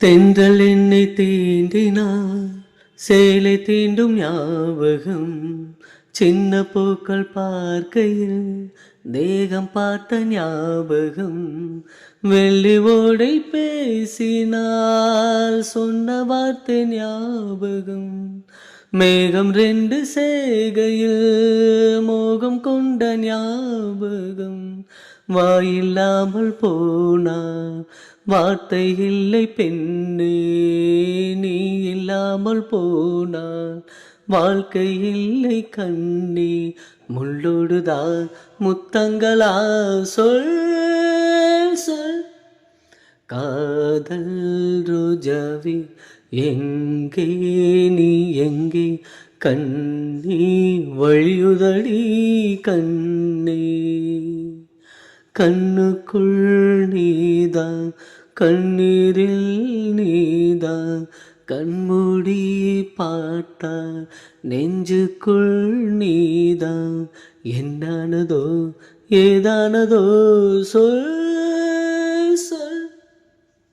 தென்றல் என்னை தீண்டினார் சேலை தீண்டும் ஞாபகம். சின்ன பூக்கள் பார்க்கையில் தேகம் பார்த்த ஞாபகம். வெள்ளி ஓடை பேசினால் சொன்ன வார்த்தை ஞாபகம். மேகம் ரெண்டு சேகையில் மோகம் கொண்ட ஞாபகம். வாயில்லாமல் போனா வார்த்தை இல்லை பெண்ணே, நீ இல்லாமல் போனால் வாழ்க்கை இல்லை கண்ணே. முள்ளோடுதான் முத்தங்களா, சொல் சொல். காதல் ரோஜாவே எங்கே நீ எங்கே, கண்ணே வழியுதடி கண்ணே. கண்ணுக்குள் நீதான் கண்ணீரில் நீதான், கண்மூடி பார்த்தா நெஞ்சுக்குள் நீதான். என்னானதோ ஏதானதோ சொல்